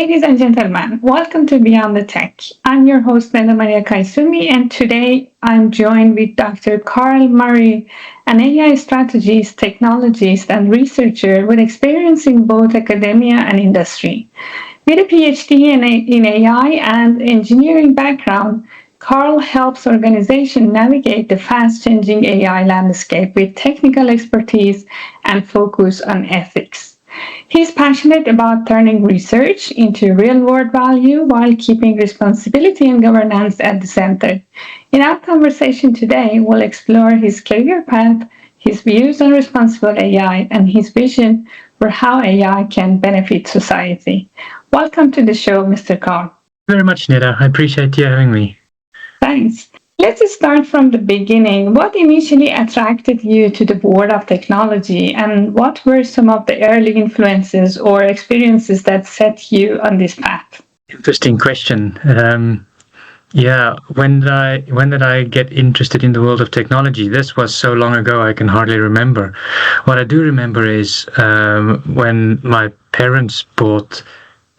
Ladies and gentlemen, welcome to Beyond the Tech. I'm your host, Neda Maria Kaizumi, and today I'm joined with Dr. Charl Maree, an AI strategist, technologist, and researcher with experience in both academia and industry. With a PhD in AI and engineering background, Charl helps organizations navigate the fast-changing AI landscape with technical expertise and focus on ethics. He's passionate about turning research into real-world value while keeping responsibility and governance at the center. In our conversation today, we'll explore his career path, his views on responsible AI, and his vision for how AI can benefit society. Welcome to the show, Mr. Charl. Very much, Neda. I appreciate you having me. Thanks. Let's start from the beginning. What initially attracted you to the world of technology, and what were some of the early influences or experiences that set you on this path? Interesting question. When did I get interested in the world of technology? This was so long ago I can hardly remember. What I do remember is when my parents bought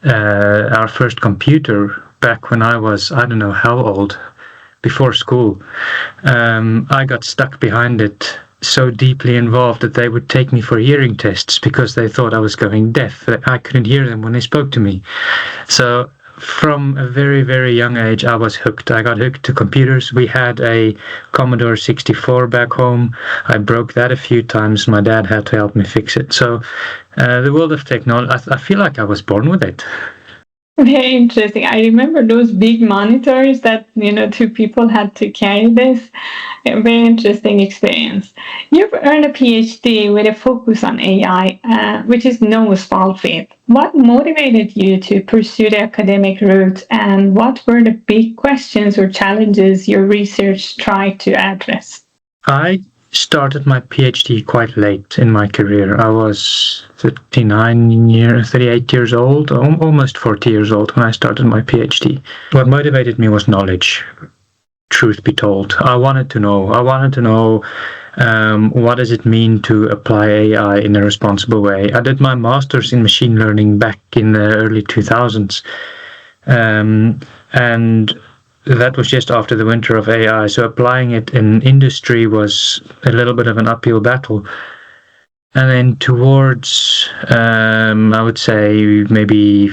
our first computer back when I was, I don't know how old, before school. I got stuck behind it, so deeply involved that they would take me for hearing tests because they thought I was going deaf. I couldn't hear them when they spoke to me. So from a very, very young age, I was hooked. I got hooked to computers. We had a Commodore 64 back home. I broke that a few times. My dad had to help me fix it. So the world of technology, I feel like I was born with it. Very interesting. I remember those big monitors that, two people had to carry this. A very interesting experience. You've earned a PhD with a focus on AI, which is no small feat. What motivated you to pursue the academic route, and what were the big questions or challenges your research tried to address? I started my PhD quite late in my career. I was 38 years old, almost 40 years old when I started my PhD. What motivated me was knowledge, truth be told. I wanted to know what does it mean to apply AI in a responsible way. I did my master's in machine learning back in the early 2000s, and that was just after the winter of AI, so applying it in industry was a little bit of an uphill battle. And then towards, I would say maybe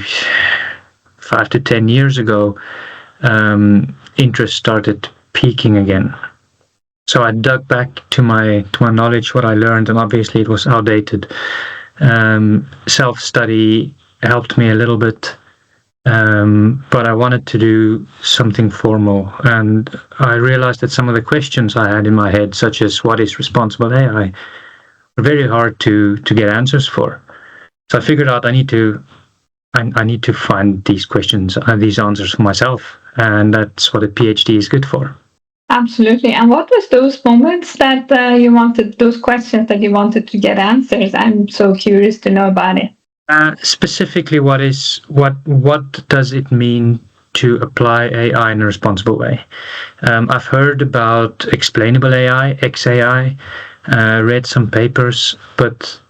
5 to 10 years ago, interest started peaking again. So I dug back to my knowledge, what I learned, and obviously it was outdated. Self-study helped me a little bit. But I wanted to do something formal, and I realized that some of the questions I had in my head, such as what is responsible AI, were very hard to get answers for. So I figured out I need to find these questions, these answers for myself, and that's what a PhD is good for. Absolutely. And what was those moments that those questions that you wanted to get answers? I'm so curious to know about it. Specifically, what does it mean to apply AI in a responsible way? I've heard about explainable AI, XAI, read some papers, but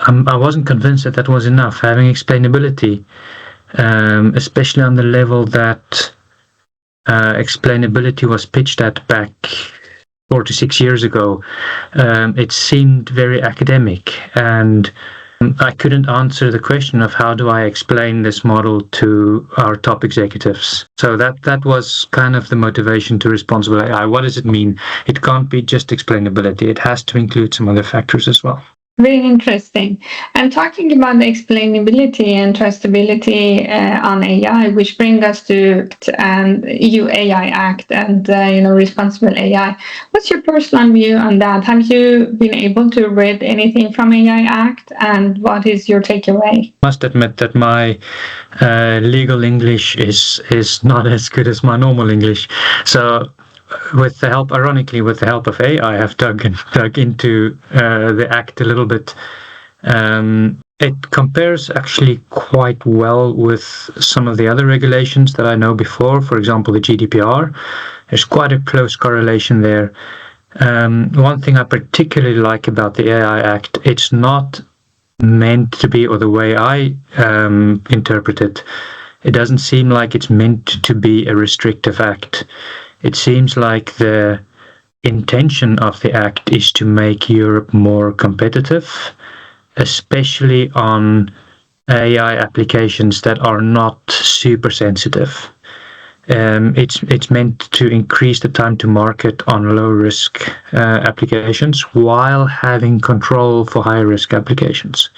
I wasn't convinced that was enough. Having explainability, especially on the level that explainability was pitched at back 4 to 6 years ago, it seemed very academic, and I couldn't answer the question of how do I explain this model to our top executives. So that was kind of the motivation to responsible AI. What does it mean? It can't be just explainability. It has to include some other factors as well. Very interesting. And talking about the explainability and trustability on AI, which brings us to EU AI Act and responsible AI. What's your personal view on that? Have you been able to read anything from AI Act, and what is your takeaway? I must admit that my legal English is not as good as my normal English. So with the help of AI, I have dug into the Act a little bit. It compares actually quite well with some of the other regulations that I know before. For example, the GDPR. There's quite a close correlation there. One thing I particularly like about the AI Act, it's not meant to be, or the way I interpret it, it doesn't seem like it's meant to be a restrictive act. It seems like the intention of the act is to make Europe more competitive, especially on AI applications that are not super sensitive. It's meant to increase the time to market on low risk applications while having control for high risk applications.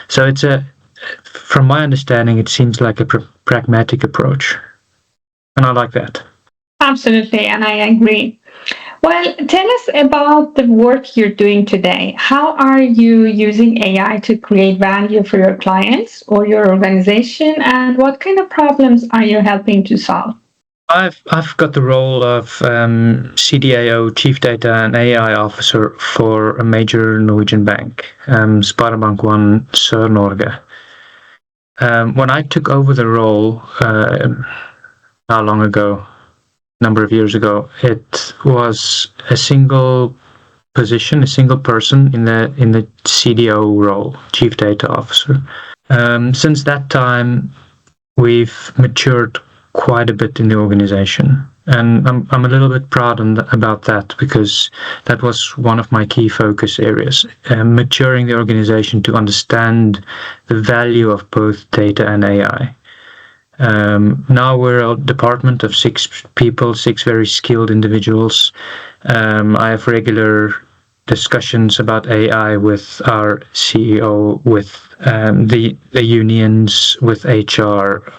So from my understanding, it seems like a pragmatic approach, and I like that. Absolutely, and I agree. Well, tell us about the work you're doing today. How are you using AI to create value for your clients or your organization, and what kind of problems are you helping to solve? I've got the role of CDAO, Chief Data and AI Officer for a major Norwegian bank, Sparebank 1 Sør-Norge. When I took over the role, how long ago? Number of years ago, it was a single position, a single person in the CDO role, Chief Data Officer. Since that time, we've matured quite a bit in the organization, and I'm a little bit proud about that, because that was one of my key focus areas, maturing the organization to understand the value of both data and AI. Now we're a department of 6 people, 6 very skilled individuals. I have regular discussions about AI with our CEO, with the unions, with HR.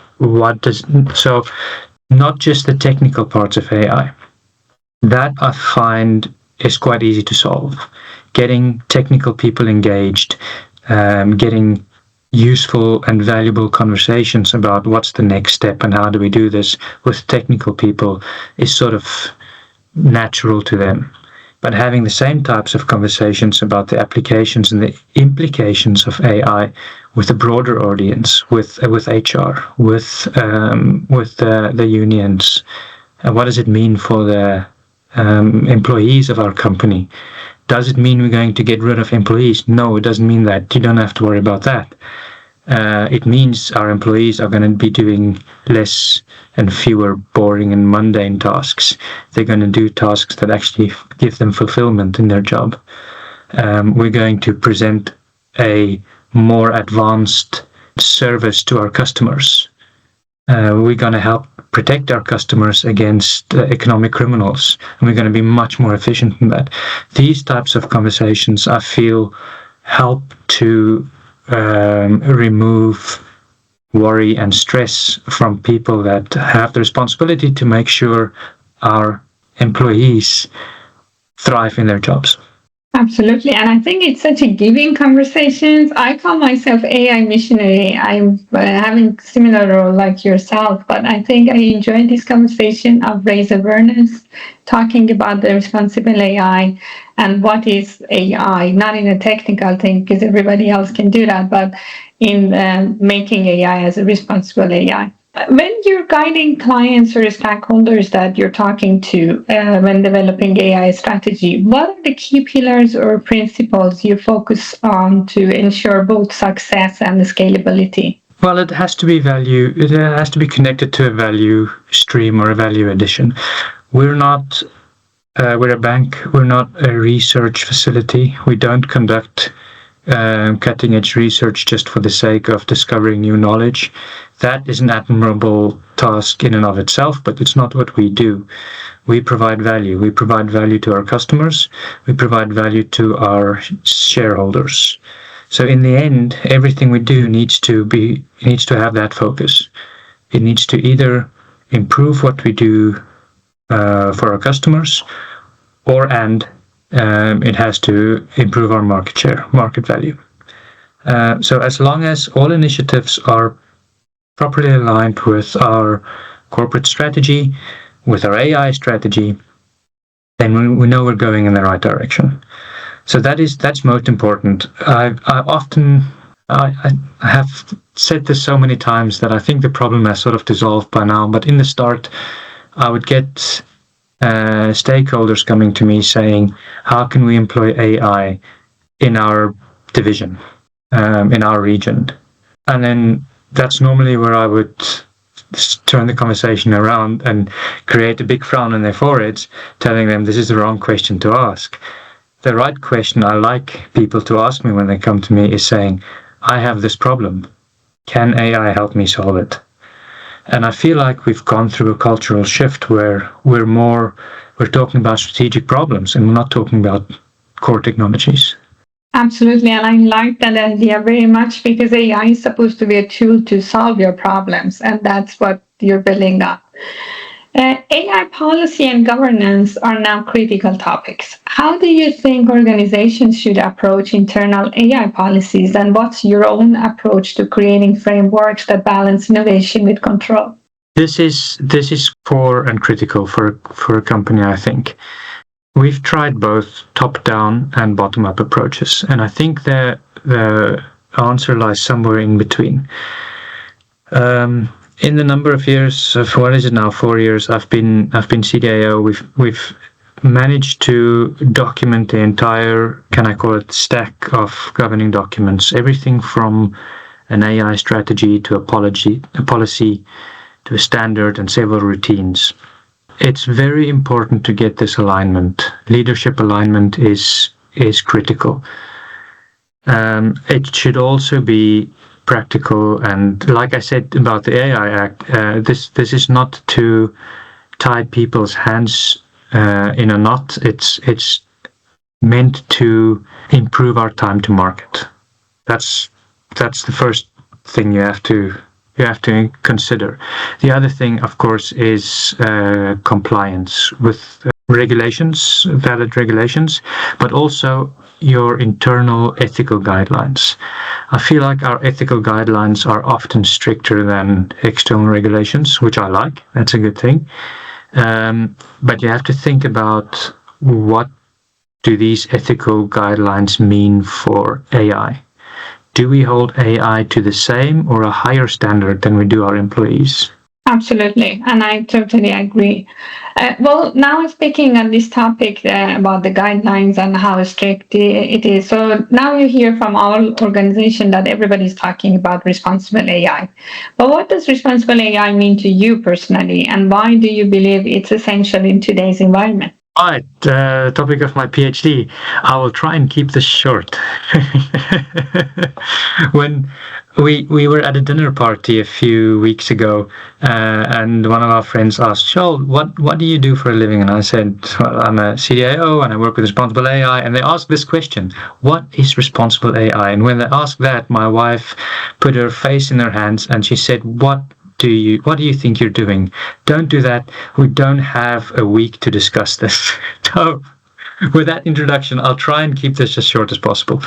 So not just the technical parts of AI. That I find is quite easy to solve. Getting technical people engaged, getting useful and valuable conversations about what's the next step and how do we do this with technical people is sort of natural to them. But having the same types of conversations about the applications and the implications of AI with a broader audience, with HR, with the unions, and what does it mean for the employees of our company? Does it mean we're going to get rid of employees? No, it doesn't mean that. You don't have to worry about that. It means our employees are going to be doing less and fewer boring and mundane tasks. They're going to do tasks that actually give them fulfillment in their job. We're going to present a more advanced service to our customers. We're going to help protect our customers against economic criminals, and we're going to be much more efficient in that. These types of conversations, I feel, help to remove worry and stress from people that have the responsibility to make sure our employees thrive in their jobs. Absolutely, and I think it's such a giving conversations. I call myself AI missionary. I'm having similar role like yourself, but I think I enjoy this conversation of raise awareness, talking about the responsible AI and what is AI, not in a technical thing because everybody else can do that, but in making AI as a responsible AI. When you're guiding clients or stakeholders that you're talking to when developing AI strategy, what are the key pillars or principles you focus on to ensure both success and scalability? Well, it has to be value. It has to be connected to a value stream or a value addition. We're not. We're a bank. We're not a research facility. We don't conduct cutting edge research just for the sake of discovering new knowledge. That is an admirable task in and of itself, but it's not what we do. We provide value. We provide value to our customers. We provide value to our shareholders. So in the end, everything we do needs to have that focus. It needs to either improve what we do for our customers, and it has to improve our market share, market value. So as long as all initiatives are properly aligned with our corporate strategy, with our AI strategy, then we know we're going in the right direction. So that's most important. I have said this so many times that I think the problem has sort of dissolved by now, but in the start, I would get stakeholders coming to me saying, how can we employ AI in our division? in our region. And then that's normally where I would turn the conversation around and create a big frown on their foreheads, telling them this is the wrong question to ask. The right question I like people to ask me when they come to me is saying, I have this problem. Can AI help me solve it? And I feel like we've gone through a cultural shift where we're talking about strategic problems and we're not talking about core technologies. Absolutely, and I like that idea very much because AI is supposed to be a tool to solve your problems, and that's what you're building up. AI policy and governance are now critical topics. How do you think organizations should approach internal AI policies, and what's your own approach to creating frameworks that balance innovation with control? This is core and critical for a company, I think. We've tried both top-down and bottom-up approaches, and I think the answer lies somewhere in between. In the number of years of, what is it now, 4 years, I've been CDIO, we've managed to document the entire, can I call it, stack of governing documents, everything from an AI strategy to a policy to a standard and several routines. It's very important to get this alignment. Leadership alignment is critical. It should also be practical, and like I said about the AI Act, this is not to tie people's hands in a knot. It's meant to improve our time to market. That's the first thing you have to consider. The other thing, of course, is compliance with regulations, valid regulations, but also your internal ethical guidelines. I feel like our ethical guidelines are often stricter than external regulations, which I like. That's a good thing. But you have to think about what do these ethical guidelines mean for AI? Do we hold AI to the same or a higher standard than we do our employees? Absolutely, and I totally agree. Well, now speaking on this topic about the guidelines and how strict it is. So now you hear from all organizations that everybody's talking about responsible AI. But what does responsible AI mean to you personally, and why do you believe it's essential in today's environment? Right, topic of my PhD. I will try and keep this short. When we were at a dinner party a few weeks ago, and one of our friends asked, Charl, what do you do for a living? And I said, well, I'm a CDIO and I work with responsible AI. And they asked this question, what is responsible AI? And when they asked that, my wife put her face in her hands and she said, what do you think you're doing? Don't do that. We don't have a week to discuss this. So with that introduction, I'll try and keep this as short as possible.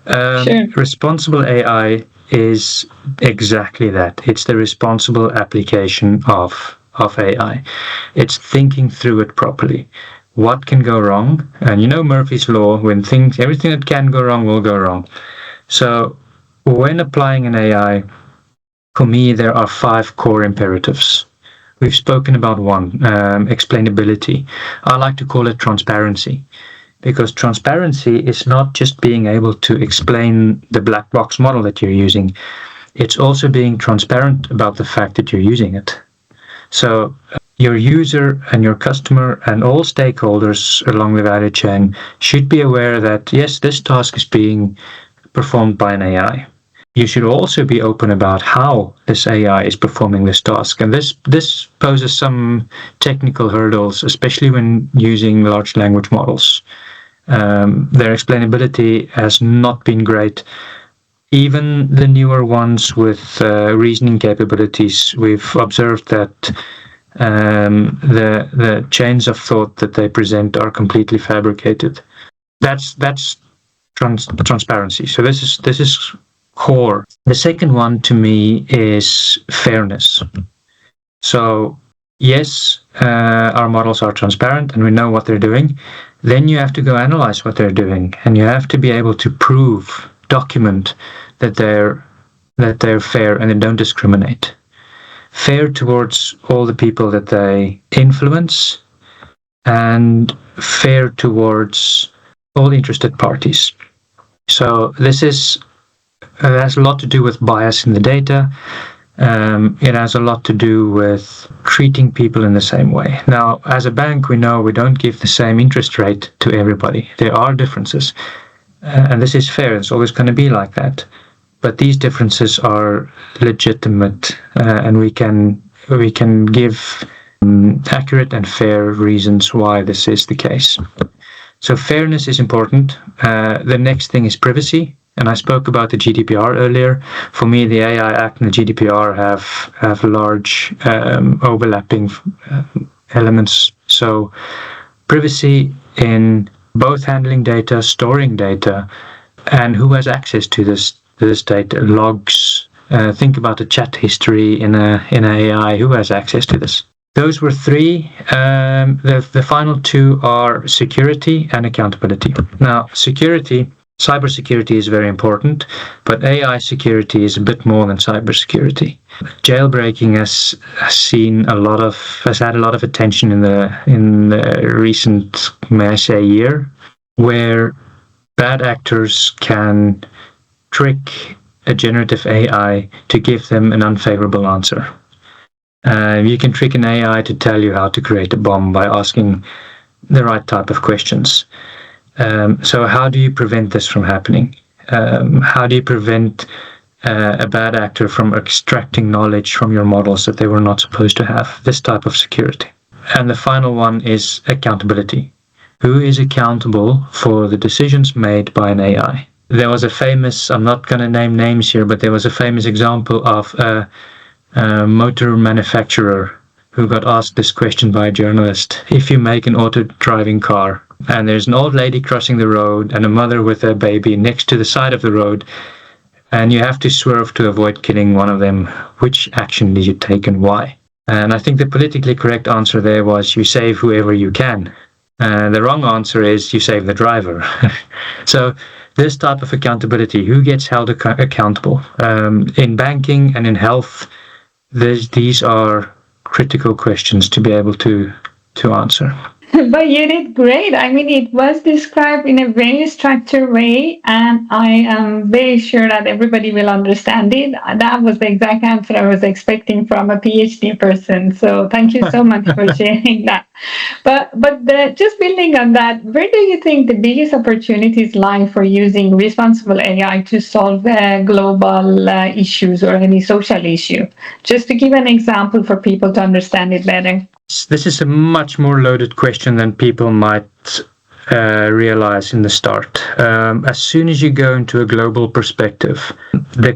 Sure. Responsible AI is exactly that. It's the responsible application of AI. It's thinking through it properly. What can go wrong? And you know Murphy's Law, when everything that can go wrong will go wrong. So when applying an AI, for me, there are 5 core imperatives. We've spoken about one, explainability. I like to call it transparency, because transparency is not just being able to explain the black box model that you're using. It's also being transparent about the fact that you're using it. So your user and your customer and all stakeholders along the value chain should be aware that, yes, this task is being performed by an AI. You should also be open about how this AI is performing this task. And this poses some technical hurdles, especially when using large language models. Their explainability has not been great. Even the newer ones with reasoning capabilities, we've observed that the chains of thought that they present are completely fabricated. That's transparency. So this is core. The second one to me is fairness. So yes, our models are transparent and we know what they're doing. Then you have to go analyze what they're doing, and you have to be able to document that they're fair and they don't discriminate. Fair towards all the people that they influence, and fair towards all interested parties. So this is has a lot to do with bias in the data. It has a lot to do with treating people in the same way. Now, as a bank, we know we don't give the same interest rate to everybody. There are differences, and this is fair. It's always going to be like that. But these differences are legitimate, and we can give accurate and fair reasons why this is the case. So fairness is important. The next thing is privacy. And I spoke about the GDPR earlier. For me, the AI Act and the GDPR have large overlapping elements. So privacy in both handling data, storing data, and who has access to this data, logs. Think about the chat history in an AI. Who has access to this? Those were three. The final two are security and accountability. Now, cybersecurity is very important, but AI security is a bit more than cybersecurity. Jailbreaking has had a lot of attention in the recent, may I say, year, where bad actors can trick a generative AI to give them an unfavorable answer. You can trick an AI to tell you how to create a bomb by asking the right type of questions. So how do you prevent this from happening? How do you prevent a bad actor from extracting knowledge from your models that they were not supposed to have? This type of security. And the final one is accountability. Who is accountable for the decisions made by an AI? There was a famous, I'm not going to name names here, but there was a famous example of a motor manufacturer who got asked this question by a journalist. If you make an auto-driving car, and there's an old lady crossing the road and a mother with a baby next to the side of the road, and you have to swerve to avoid killing one of them, which action did you take and why? And I think the politically correct answer there was you save whoever you can. The wrong answer is you save the driver. So this type of accountability, who gets held accountable? In banking and in health, these are critical questions to be able to answer. But you did great. I mean, it was described in a very structured way, and I am very sure that everybody will understand it. That was the exact answer I was expecting from a PhD person. So thank you so much for sharing that. But just building on that, where do you think the biggest opportunities lie for using responsible AI to solve global issues or any social issue? Just to give an example for people to understand it better. This is a much more loaded question than people might realize in the start. As soon as you go into a global perspective, the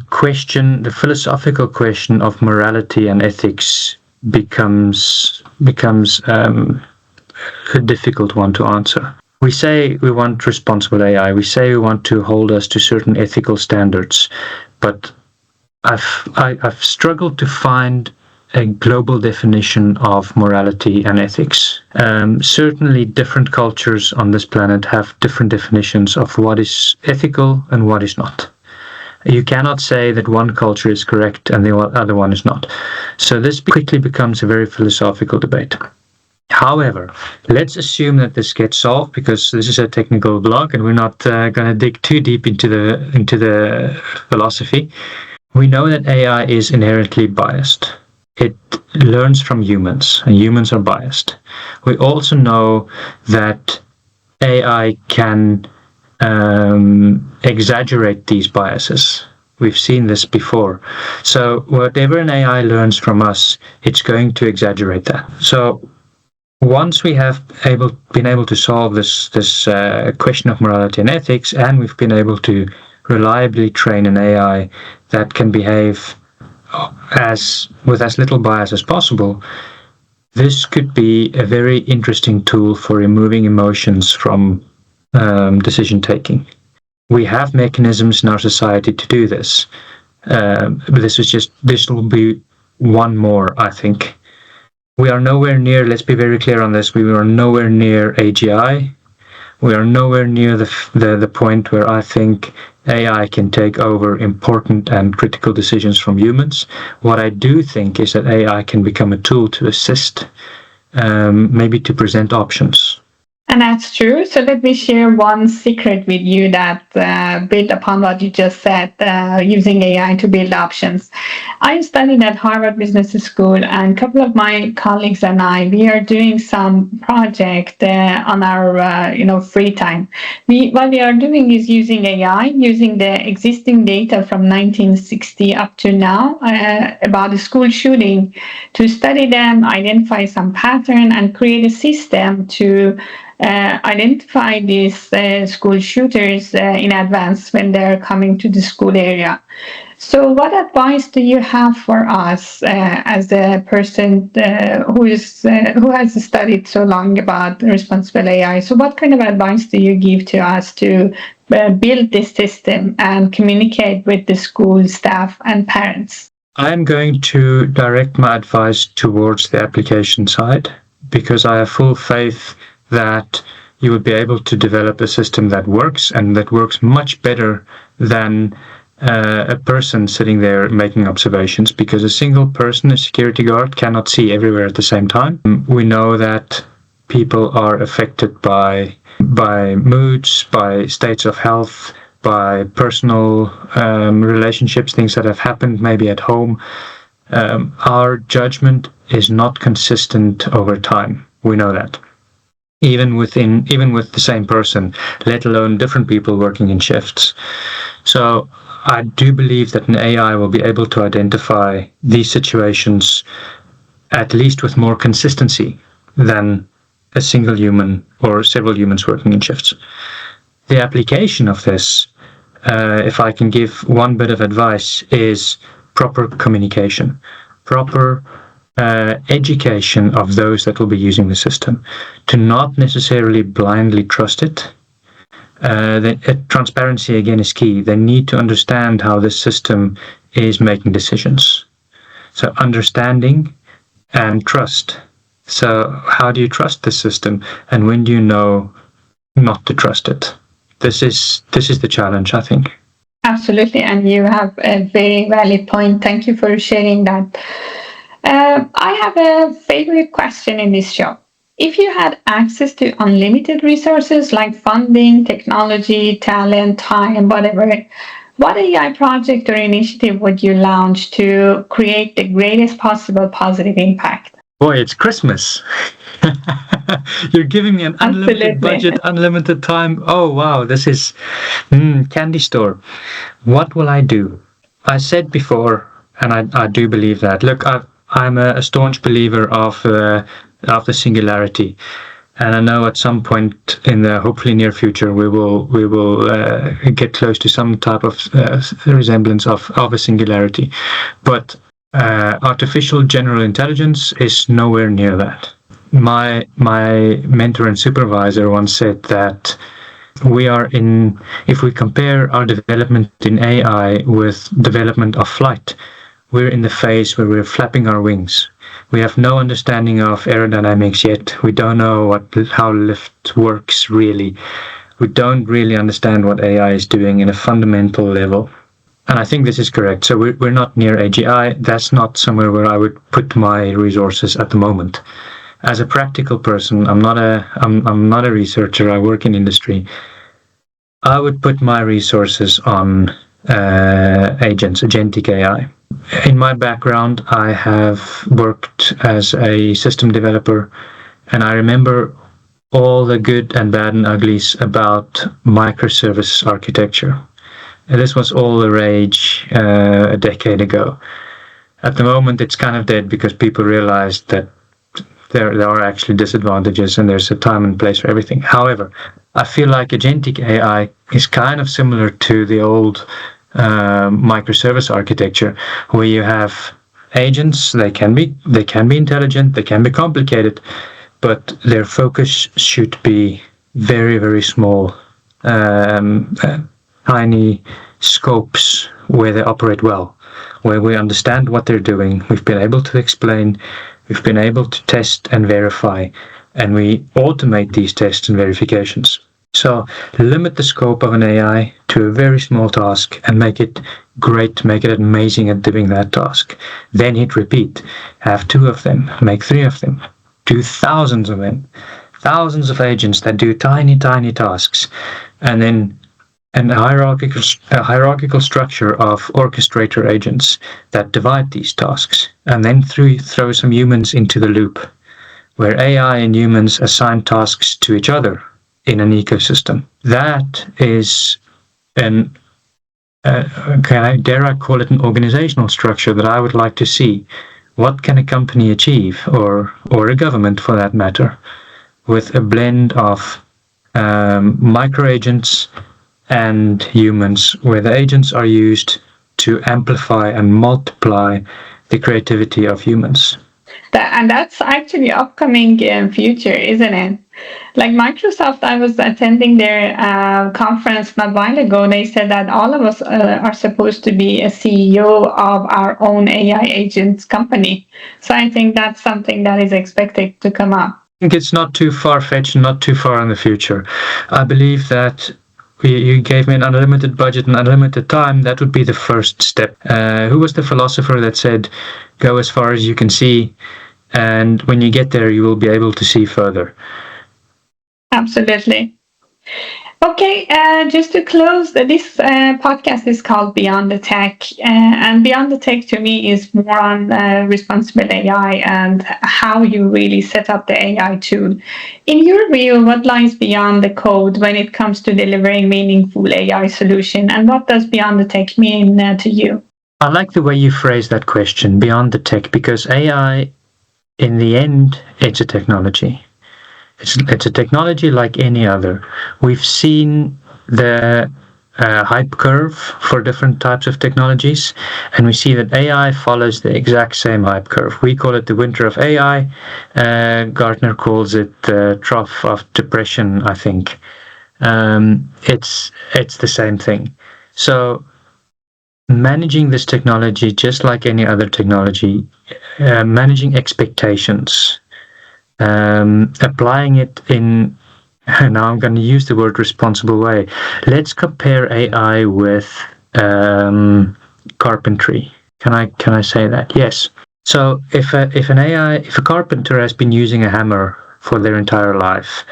philosophical question of morality and ethics becomes a difficult one to answer. We say we want responsible AI. We say we want to hold us to certain ethical standards, but I've struggled to find a global definition of morality and ethics. Certainly different cultures on this planet have different definitions of what is ethical and what is not. You cannot say that one culture is correct and the other one is not. So this quickly becomes a very philosophical debate. However, let's assume that this gets solved, because this is a technical blog and we're not going to dig too deep into the philosophy. We know that AI is inherently biased. It learns from humans, and humans are biased. We also know that AI can exaggerate these biases. We've seen this before. So whatever an AI learns from us, it's going to exaggerate that. So once we have been able to solve this question of morality and ethics, and we've been able to reliably train an AI that can behave with as little bias as possible, this could be a very interesting tool for removing emotions from decision taking. We have mechanisms in our society to do this, but this will be one more, I think. We are nowhere near, let's be very clear on this, we are nowhere near AGI. We are nowhere near the point where I think AI can take over important and critical decisions from humans. What I do think is that AI can become a tool to assist, maybe to present options. And that's true. So let me share one secret with you that built upon what you just said, using AI to build options. I studied at Harvard Business School, and a couple of my colleagues and I, we are doing some project on our free time. What we are doing is using AI, using the existing data from 1960 up to now about the school shooting, to study them, identify some pattern, and create a system to identify these school shooters in advance when they're coming to the school area. So, what advice do you have for us as a person who has studied so long about responsible AI? So, what kind of advice do you give to us to build this system and communicate with the school staff and parents? I'm going to direct my advice towards the application side, because I have full faith that you will be able to develop a system that works, and that works much better than a person sitting there making observations, because a single person, a security guard, cannot see everywhere at the same time. We know that people are affected by moods, by states of health, by personal relationships, things that have happened maybe at home. Our judgment is not consistent over time. We know that. Even with the same person, let alone different people working in shifts. So I do believe that an AI will be able to identify these situations at least with more consistency than a single human or several humans working in shifts. The application of this, if I can give one bit of advice, is proper communication, proper education of those that will be using the system, to not necessarily blindly trust it. Transparency again is key. They need to understand how this system is making decisions. So understanding and trust. So how do you trust the system, and when do you know not to trust it? This is the challenge, I think. Absolutely, and you have a very valid point. Thank you for sharing that. I have a favorite question in this show. If you had access to unlimited resources like funding, technology, talent, time, whatever, what AI project or initiative would you launch to create the greatest possible positive impact? Boy, it's Christmas. You're giving me an unlimited budget, unlimited time. Oh, wow, this is candy store. What will I do? I said before, and I do believe that. Look, I'm a staunch believer of the singularity, and I know at some point in the hopefully near future we will get close to some type of resemblance of a singularity, but artificial general intelligence is nowhere near that. My mentor and supervisor once said that if we compare our development in AI with development of flight, we're in the phase where we're flapping our wings. We have no understanding of aerodynamics yet. We don't know how lift works really. We don't really understand what AI is doing in a fundamental level. And I think this is correct. So we're not near AGI. That's not somewhere where I would put my resources at the moment. As a practical person, I'm not a researcher. I work in industry. I would put my resources on agentic AI. In my background, I have worked as a system developer, and I remember all the good and bad and uglies about microservice architecture. And this was all the rage a decade ago. At the moment, it's kind of dead because people realized that there are actually disadvantages and there's a time and place for everything. However, I feel like agentic AI is kind of similar to the old microservice architecture, where you have agents. They can be intelligent, they can be complicated, but their focus should be very, very small, tiny scopes where they operate well, where we understand what they're doing, we've been able to explain, we've been able to test and verify, and we automate these tests and verifications. So limit the scope of an AI to a very small task and make it great, make it amazing at doing that task. Then hit repeat. Have 2 of them, make 3 of them, do thousands of them. thousands of agents that do tiny, tiny tasks, and then a hierarchical structure of orchestrator agents that divide these tasks, and then throw some humans into the loop, where AI and humans assign tasks to each other in an ecosystem. That is an dare I call it an organizational structure that I would like to see. What can a company achieve, or a government for that matter, with a blend of micro agents and humans, where the agents are used to amplify and multiply the creativity of humans? And that's actually upcoming future, isn't it? Like Microsoft, I was attending their conference not a while ago. They said that all of us are supposed to be a CEO of our own AI agents company. So I think that's something that is expected to come up. I think it's not too far-fetched, not too far in the future. I believe that you gave me an unlimited budget and unlimited time. That would be the first step. Who was the philosopher that said, go as far as you can see, and when you get there, you will be able to see further? Absolutely. Okay, just to close, this podcast is called Beyond the Tech. And Beyond the Tech to me is more on responsible AI and how you really set up the AI tool. In your view, what lies beyond the code when it comes to delivering meaningful AI solution? And what does Beyond the Tech mean to you? I like the way you phrase that question, beyond the tech, because AI, in the end, it's a technology. It's a technology like any other. We've seen the hype curve for different types of technologies, and we see that AI follows the exact same hype curve. We call it the winter of AI. Gartner calls it the trough of depression, I think. It's the same thing. So managing this technology, just like any other technology, managing expectations, applying it in, now I'm going to use the word responsible way. Let's compare AI with carpentry. Can I say that? Yes. So if a carpenter has been using a hammer for their entire life,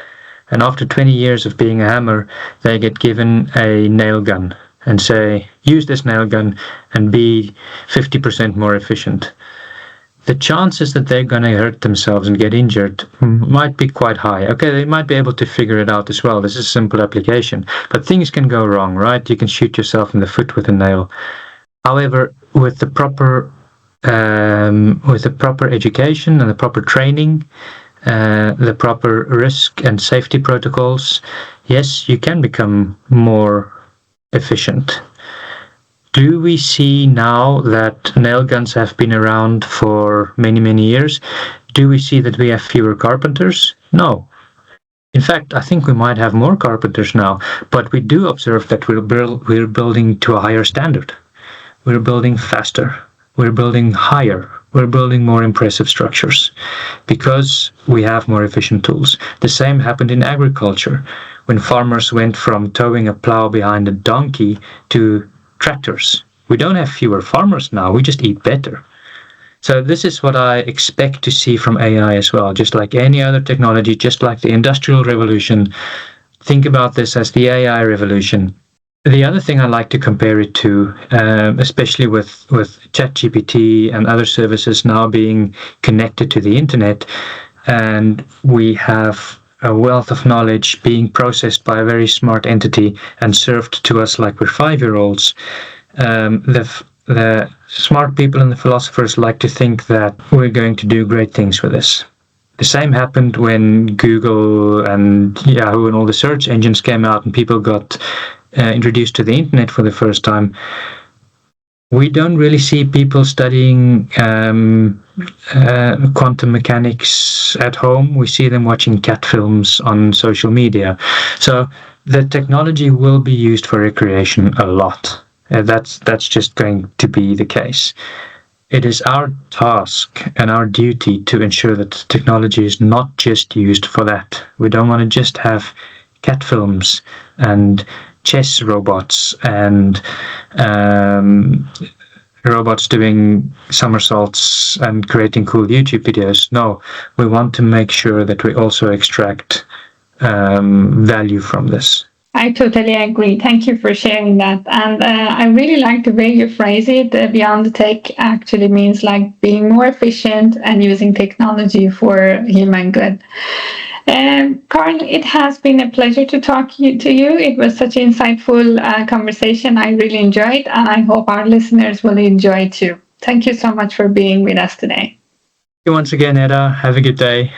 and after 20 years of being a hammer, they get given a nail gun and say, use this nail gun and be 50% more efficient, the chances that they're going to hurt themselves and get injured might be quite high. Okay, they might be able to figure it out as well. This is a simple application, but things can go wrong, right? You can shoot yourself in the foot with a nail. However, with the proper education and the proper training, the proper risk and safety protocols, yes, you can become more efficient. Do we see now that nail guns have been around for many, many years? Do we see that we have fewer carpenters? No. In fact, I think we might have more carpenters now, but we do observe that we're building to a higher standard. We're building faster. We're building higher. We're building more impressive structures because we have more efficient tools. The same happened in agriculture when farmers went from towing a plow behind a donkey to tractors. We don't have fewer farmers now, we just eat better. So this is what I expect to see from AI as well. Just like any other technology, just like the Industrial Revolution, think about this as the AI revolution. The other thing I like to compare it to, especially with ChatGPT and other services now being connected to the internet, and we have a wealth of knowledge being processed by a very smart entity and served to us like we're 5-year-olds. The smart people and the philosophers like to think that we're going to do great things with this. The same happened when Google and Yahoo and all the search engines came out and people got introduced to the internet for the first time. We don't really see people studying quantum mechanics at home. We see them watching cat films on social media. So the technology will be used for recreation a lot. That's just going to be the case. It is our task and our duty to ensure that technology is not just used for that. We don't want to just have cat films and chess robots and robots doing somersaults and creating cool YouTube videos. No, we want to make sure that we also extract value from this. I totally agree. Thank you for sharing that. And I really like the way you phrase it. Beyond the tech actually means like being more efficient and using technology for human good. Carl, it has been a pleasure to talk to you. It was such an insightful conversation. I really enjoyed, and I hope our listeners will enjoy too. Thank you so much for being with us today. Thank you once again, Neda. Have a good day.